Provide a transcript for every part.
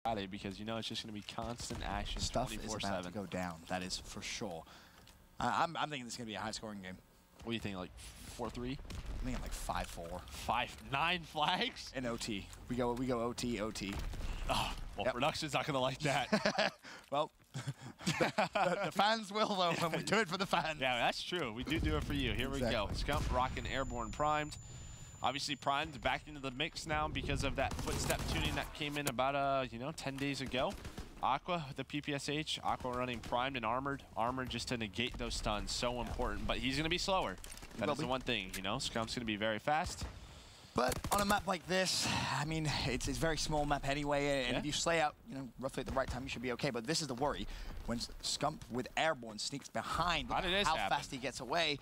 Friday because you know it's just going to be constant action. Stuff 24/7. is about to go down. That is for sure. I'm thinking this is going to be a high-scoring game. What do you think, like 4-3? I'm thinking like 5-4. 9 flags? In OT. We go OT. Oh, well, production's not going to like that. Well, the fans will, though, when we do it for the fans. Yeah, that's true. We do it for you. Here we go. Scump rocking Airborne primed. Obviously primed back into the mix now because of that footstep tuning that came in about, 10 days ago. Aqua with the PPSH. Aqua running primed and armored. Armored just to negate those stuns. So important. But he's going to be slower. That is the one thing, Scump's going to be very fast. But on a map like this, I mean, it's a very small map anyway, and if you slay out, roughly at the right time, you should be okay. But this is the worry. When Scump with Airborne sneaks behind, how fast he gets away.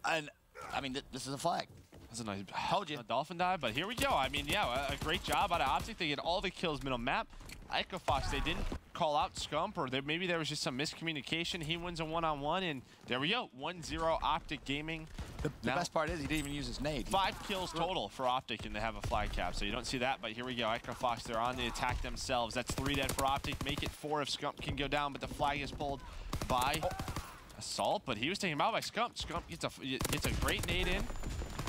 And, I mean, this is a flag. That's a nice a dolphin dive, but here we go. I mean, yeah, a great job out of OpTic. They get all the kills middle map. Echo Fox, they didn't call out Scump, or maybe there was just some miscommunication. He wins a one-on-one, and there we go. 1-0 OpTic Gaming. The best part is he didn't even use his nade. 5 kills total for OpTic, and they have a flag cap, so you don't see that, but here we go. Echo Fox, they're on the attack themselves. That's 3 dead for OpTic. Make it 4 if Scump can go down, but the flag is pulled by Assault, but he was taken out by Scump. Scump gets a great nade in.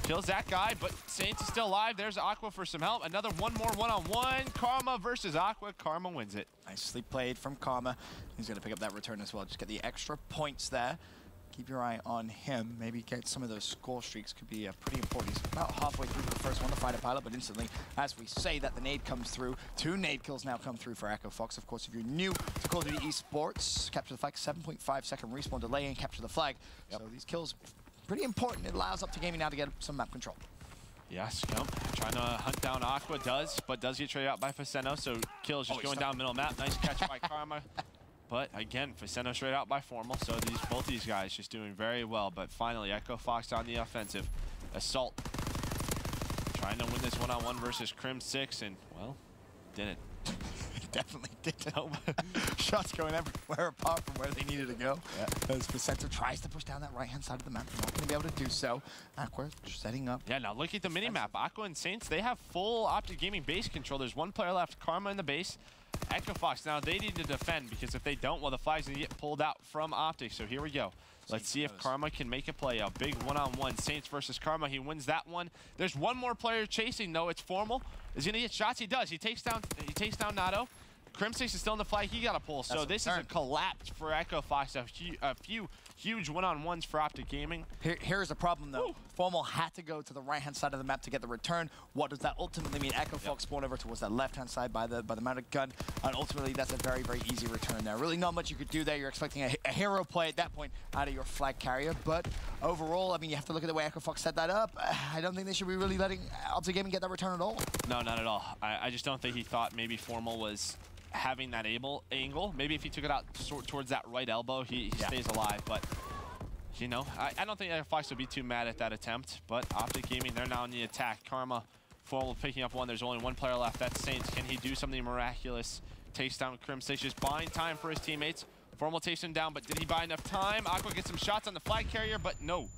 Kills that guy, but Saints is still alive. There's Aqua for some help. Another one more one-on-one. Karma versus Aqua. Karma wins it. Nicely played from Karma. He's going to pick up that return as well. Just get the extra points there. Keep your eye on him. Maybe get some of those score streaks. Could be pretty important. He's about halfway through the first one, the fighter pilot, but instantly, as we say that, the nade comes through. 2 nade kills now come through for Echo Fox. Of course, if you're new to Call of Duty Esports, capture the flag, 7.5 second respawn delay and capture the flag. So these kills, pretty important. It allows OpTic Gaming now to get some map control. Yeah, Scump trying to hunt down Aqua, but does get traded out by Faceno, so kills just going down middle map. Nice catch by Karma. But again, Faceno straight out by Formal, so both these guys just doing very well. But finally, Echo Fox on the offensive. Assault trying to win this one-on-one versus Crim 6, and, well, didn't. Definitely didn't. Shots going everywhere apart from where they needed to go. As Faceno tries to push down that right-hand side of the map, they're not going to be able to do so. Aqua setting up. Yeah, now look at the mini-map. Aqua and Saints, they have full OpTic Gaming base control. There's 1 player left, Karma in the base. Echo Fox, now they need to defend, because if they don't, well, the flag's going to get pulled out from OpTic. So here we go. Let's see if Karma can make a play. A big one-on-one. Saints versus Karma. He wins that one. There's one more player chasing, though. It's Formal. Is he going to get shots? He does. He takes down Nato. Crim6 is still in the flag. He got a pull. So this is a collapse for Echo Fox. A few huge one-on-ones for OpTic Gaming. Here's the problem, though. Woo. Formal had to go to the right-hand side of the map to get the return. What does that ultimately mean? Echo Fox spawned over towards that left-hand side by the mounted gun, and ultimately that's a very, very easy return there. Really not much you could do there. You're expecting a hero play at that point out of your flag carrier, but overall, I mean, you have to look at the way Echo Fox set that up. I don't think they should be really letting OpTic Gaming get that return at all. No, not at all. I just don't think he thought maybe Formal was having that angle. Maybe if he took it out towards that right elbow, he stays alive. But, I don't think Echo Fox would be too mad at that attempt. But OpTic Gaming, they're now in the attack. Karma, Formal picking up one. There's only 1 player left. That's Saints. Can he do something miraculous? Takes down Crim6, just buying time for his teammates. Formal takes him down, but did he buy enough time? Aqua gets some shots on the flag carrier, but no.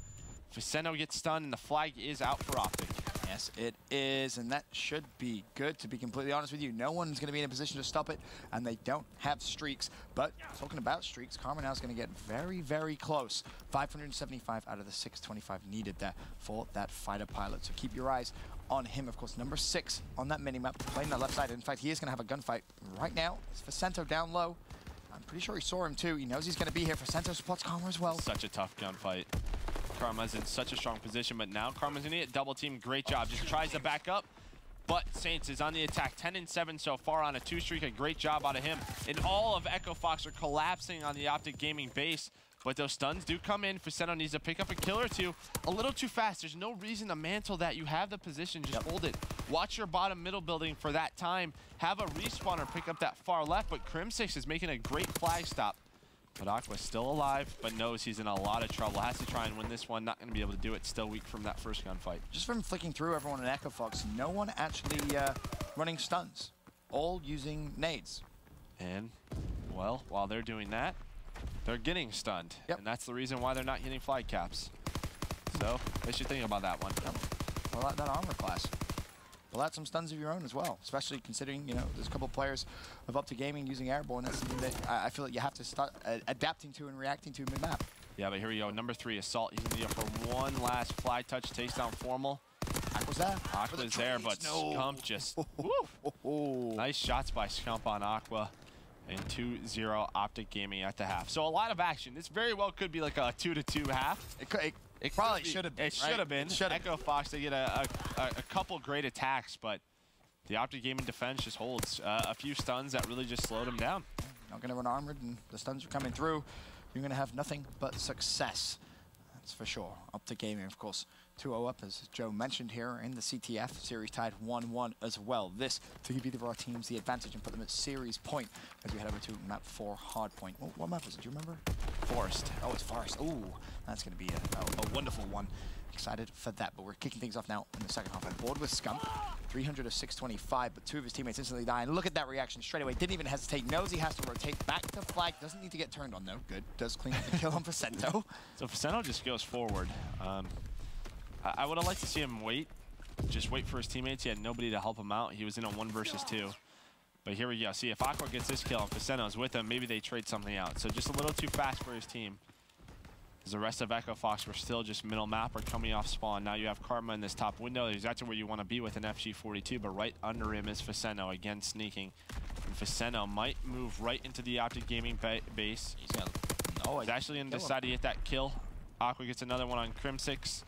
Faceno gets stunned, and the flag is out for OpTic. Yes, it is, and that should be good, to be completely honest with you. No one's going to be in a position to stop it, and they don't have streaks. But talking about streaks, Karma now is going to get very, very close. 575 out of the 625 needed there for that fighter pilot. So keep your eyes on him. Of course, number 6 on that minimap, playing the left side. In fact, he is going to have a gunfight right now. It's Facento down low. I'm pretty sure he saw him too. He knows he's going to be here. Facento supports Karma as well. Such a tough gunfight. Karma's in such a strong position, but now Karma's gonna get double team. Great job. Just tries to back up, but Saints is on the attack. 10-7 so far on a 2 streak. A great job out of him. And all of Echo Fox are collapsing on the OpTic Gaming base, but those stuns do come in. Faceno needs to pick up a kill or two. A little too fast. There's no reason to mantle that. You have the position. Just hold it. Watch your bottom middle building for that time. Have a respawner pick up that far left, but Crim6 is making a great flag stop. But Aqua's still alive, but knows he's in a lot of trouble. Has to try and win this one. Not going to be able to do it. Still weak from that first gunfight. Just from flicking through everyone in Echo Fox, no one actually running stuns. All using nades. And, well, while they're doing that, they're getting stunned. And that's the reason why they're not getting flag caps. So, they should think about that one. Well, that armor class. pull out some stuns of your own as well, especially considering, you know, there's a couple of players of OpTic Gaming using Airborne. That's something that I feel like you have to start adapting to and reacting to mid-map. Yeah, but here we go. Number 3, Assault. He's going to go for one last flag touch, takes down Formal. Aqua's there. Aqua's there, but Scump just... Nice shots by Scump on Aqua. And 2-0 OpTic Gaming at the half. So a lot of action. This very well could be like a 2-2 half. It probably should have been. It should have been. Echo Fox, they get a couple great attacks, but the OpTic Gaming defense just holds a few stuns that really just slowed them down. Not going to run armored, and the stuns are coming through. You're going to have nothing but success. That's for sure. OpTic Gaming, of course, 2-0 up, as Joe mentioned here, in the CTF. Series tied 1-1 as well. This to give either of our teams the advantage and put them at series point as we head over to map 4, Hardpoint. What map is it? Do you remember? Forest. Oh, it's Forest. Ooh, that's going to be a wonderful one. Excited for that, but we're kicking things off now in the second half. On board with Scump, 300 of 625, but 2 of his teammates instantly die. And look at that reaction straight away. Didn't even hesitate. Knows he has to rotate back to flag. Doesn't need to get turned on, though. Good. Does clean up the kill on Facento. So Facento just goes forward. I would have liked to see him just wait for his teammates. He had nobody to help him out. He was in a 1 versus 2. But here we go. See, if Aqua gets this kill and Facento's with him, maybe they trade something out. So just a little too fast for his team. As the rest of Echo Fox were still just middle map or coming off spawn. Now you have Karma in this top window. He's actually where you want to be with an FG42, but right under him is Facento, again sneaking. And Facento might move right into the OpTic Gaming base. He's actually going to decide to get that kill. Aqua gets another one on Crim6.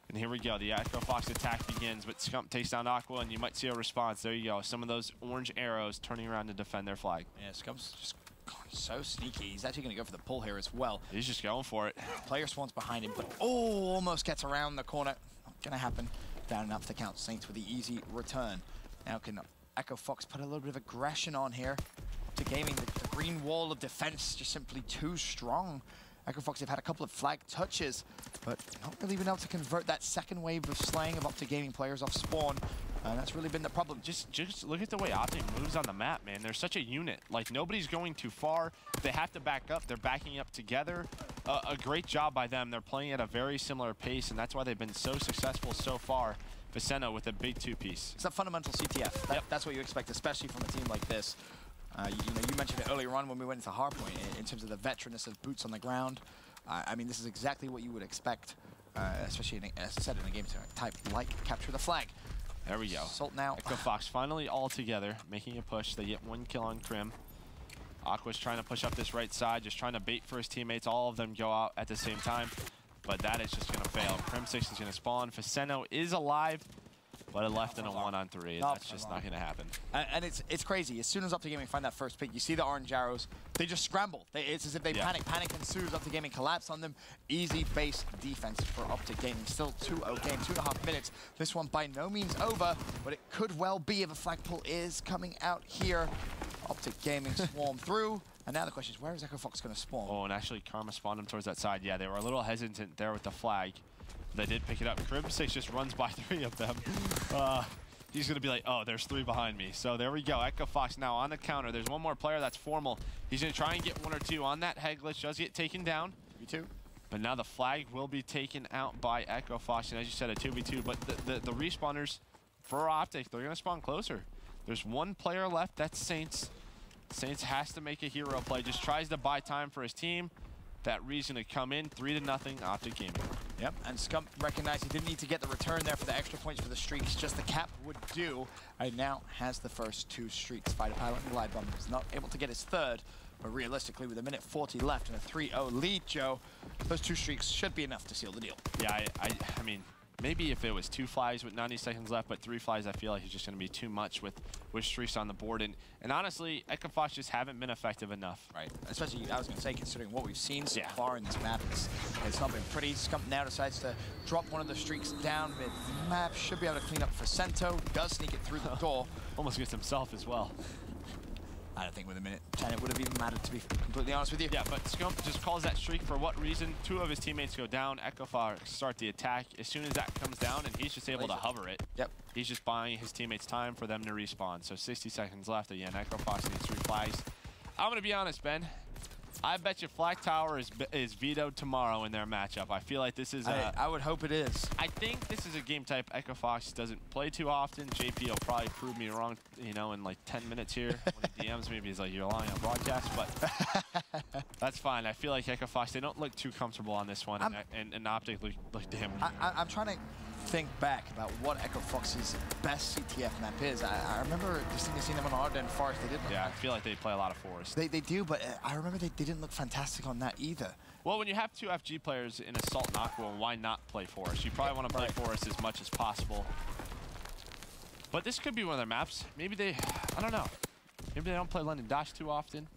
And here we go. The Echo Fox attack begins, but Scump takes down Aqua, and you might see a response. There you go. Some of those orange arrows turning around to defend their flag. Yeah, Scump's just so sneaky. He's actually going to go for the pull here as well. He's just going for it. Player spawns behind him, but almost gets around the corner. Not going to happen. Down enough to count Saints with the easy return. Now can Echo Fox put a little bit of aggression on here. OpTic Gaming, the green wall of defense just simply too strong. Echo Fox have had a couple of flag touches, but not really been able to convert that second wave of slaying of OpTic Gaming players off spawn. And that's really been the problem. Just look at the way OpTic moves on the map, man. They're such a unit. Like, nobody's going too far. They have to back up. They're backing up together. A great job by them. They're playing at a very similar pace, and that's why they've been so successful so far. Facento with a big 2-piece. It's a fundamental CTF. That's what you expect, especially from a team like this. You mentioned it earlier on when we went into Hardpoint in terms of the veteranness of boots on the ground. I mean, this is exactly what you would expect, especially as I said, in a game type like Capture the Flag. There we go. Assault now. Echo Fox finally all together, making a push. They get 1 kill on Crim. Aqua's trying to push up this right side, just trying to bait for his teammates. All of them go out at the same time, but that is just going to fail. Crim6 is going to spawn. Facento is alive, but it left in a 1-on-3. That's just not going to happen. And it's crazy. As soon as OpTic Gaming find that first pick, you see the orange arrows. They just scramble. It's as if they panic. Panic ensues. OpTic Gaming collapse on them. Easy base defense for OpTic Gaming. Still 2-0 game, 2.5 minutes. This one by no means over, but it could well be if a flag pull is coming out here. OpTic Gaming swarm through. And now the question is, where is Echo Fox going to spawn? Oh, and actually Karma spawned him towards that side. Yeah, they were a little hesitant there with the flag. They did pick it up. Crim6 just runs by 3 of them. He's going to be like, oh, there's 3 behind me. So there we go. Echo Fox now on the counter. There's one more player that's Formal. He's going to try and get 1 or 2 on that head glitch. Does get taken down. 2v2. But now the flag will be taken out by Echo Fox. And as you said, a 2v2. But the respawners for OpTic, they're going to spawn closer. There's 1 player left. That's Saints. Saints has to make a hero play. Just tries to buy time for his team. That reason to come in 3-0 OpTic Gaming. Yep, and Scump recognized he didn't need to get the return there for the extra points for the streaks. Just the cap would do. And now has the first 2 streaks. Fighter Pilot and Glide Bomb is not able to get his 3rd. But realistically, with 1:40 left and a 3-0 lead, Joe, those 2 streaks should be enough to seal the deal. Yeah, I mean, maybe if it was 2 flags with 90 seconds left, but 3 flags, I feel like it's just going to be too much with streaks on the board. And honestly, Echo Fox just haven't been effective enough. Right, especially, I was going to say, considering what we've seen so far in this map, it's not been pretty. Scump now decides to drop one of the streaks down mid-map. Should be able to clean up Facento. Does sneak it through the door. Almost gets himself as well. I don't think with 1:10 it would have even mattered, to be completely honest with you. Yeah, but Scump just calls that streak for what reason? 2 of his teammates go down. Echo Fox start the attack. As soon as that comes down, and he's just able to hover it. Yep. He's just buying his teammates time for them to respawn. So 60 seconds left. Again, Echo Fox needs 3 flags. I'm going to be honest, Ben. I bet you Flak Tower is vetoed tomorrow in their matchup. I feel like this is I would hope it is. I think this is a game type Echo Fox doesn't play too often. JP will probably prove me wrong, you know, in like 10 minutes here when he DMs me. He's like, you're lying on broadcast, but that's fine. I feel like Echo Fox, they don't look too comfortable on this one, and OpTic look damn. I'm trying to think back about what Echo Fox's best CTF map is. I remember distinctly seeing them on Arden Forest. They didn't. Yeah, I feel like they play a lot of Forest. They do, but I remember they didn't look fantastic on that either. Well, when you have two FG players in Assault and Aqua, why not play Forest? You probably want to play Forest as much as possible. But this could be one of their maps. Maybe they, I don't know. Maybe they don't play London Dash too often.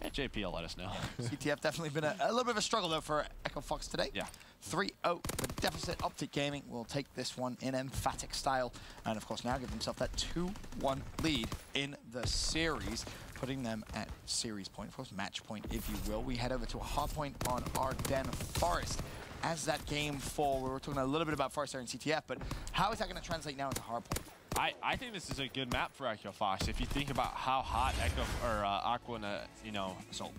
JP will let us know. CTF definitely been a little bit of a struggle, though, for Echo Fox today. Yeah. 3-0 with deficit. OpTic Gaming will take this one in emphatic style. And, of course, now give themselves that 2-1 lead in the series, putting them at series point, of course, match point, if you will. We head over to a hard point on Arden Forest. As that game 4, we were talking a little bit about Forest there in CTF, but how is that going to translate now into hard point? I think this is a good map for Echo Fox. If you think about how hot Echo or Aqua and you know,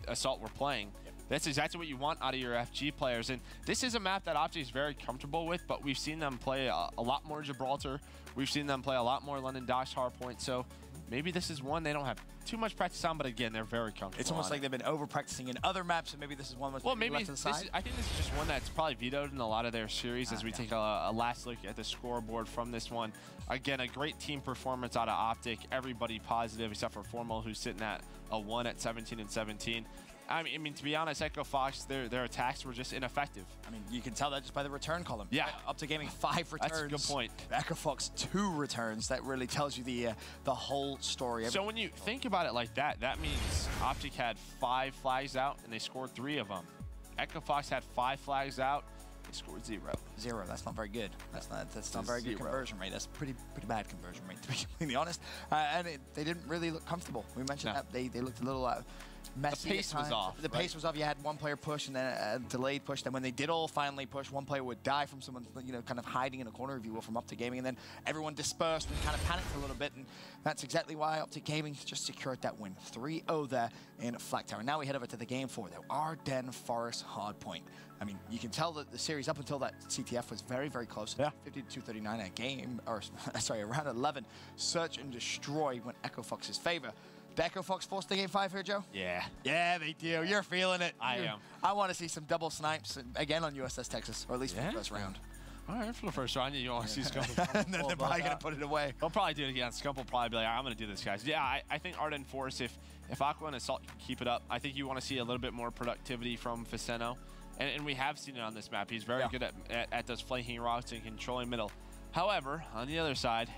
Assault were playing, that's exactly what you want out of your FG players. And this is a map that OpTic is very comfortable with, but we've seen them play a lot more Gibraltar. We've seen them play a lot more London Dash hardpoint. So maybe this is one they don't have too much practice on, but again, they're very comfortable. It's almost like they've been over practicing in other maps, and maybe this is one that's maybe left to the side. I think this is just one that's probably vetoed in a lot of their series as we take a last look at the scoreboard from this one. Again, a great team performance out of OpTic. Everybody positive except for Formal, who's sitting at a 1 at 17 and 17. I mean, to be honest, Echo Fox, their attacks were just ineffective. I mean, you can tell that just by the return column. Yeah. OpTic Gaming 5 returns. That's a good point. Echo Fox 2 returns. That really tells you the whole story. So when you think about it like that, that means OpTic had 5 flags out and they scored 3 of them. Echo Fox had 5 flags out. They scored 0. 0. That's not very good. That's not very good conversion rate. That's pretty bad conversion rate, to be completely honest. And they didn't really look comfortable. We mentioned that they looked a little messy. The pace was off. The pace was off. You had one player push and then a delayed push. Then when they did all finally push, one player would die from someone, you know, kind of hiding in a corner, if you will, from OpTic Gaming, and then everyone dispersed and kind of panicked a little bit. And that's exactly why OpTic Gaming just secured that win. 3-0 there in Flak Tower. Now we head over to the game 4, though. Arden Forest hardpoint. I mean, you can tell that the series up until that CTF was very, very close. Yeah. 50-239 a game, or sorry, around 11. Search and destroy went Echo Fox's favor. Did Echo Fox force the game 5 here, Joe? Yeah. Yeah, they do. You're feeling it. I am. I want to see some double snipes again on USS Texas, or at least for the first round. All right, for the first round, you want to see Scump. And then they're probably going to put it away. They'll probably do it again. Scump will probably be like, I'm going to do this, guys. Yeah, I think Arden Forest, if Aqua and Assault can keep it up, I think you want to see a little bit more productivity from Faceno. And we have seen it on this map. He's very good at those flanking routes and controlling middle. However, on the other side,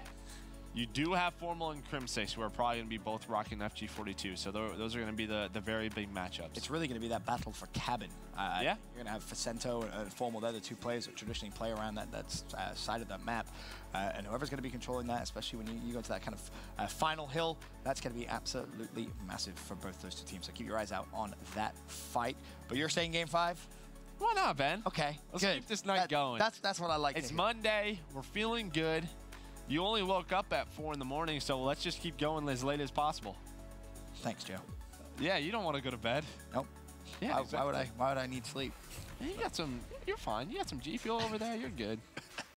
you do have Formal and Crimsace, who are probably going to be both rocking FG42. So those are going to be the very big matchups. It's really going to be that battle for cabin. Yeah. You're going to have Facento and Formal. They're the 2 players that traditionally play around that side of that map. And whoever's going to be controlling that, especially when you go to that kind of final hill, that's going to be absolutely massive for both those 2 teams. So keep your eyes out on that fight. But you're saying game 5? Why not, Ben? Okay, let's keep this night going. That's what I like. It's Monday. We're feeling good. You only woke up at 4 in the morning, so let's just keep going as late as possible. Thanks, Joe. Yeah, you don't want to go to bed. Nope. Yeah. Why would I need sleep? Yeah, you're fine. You got some G Fuel over there. You're good.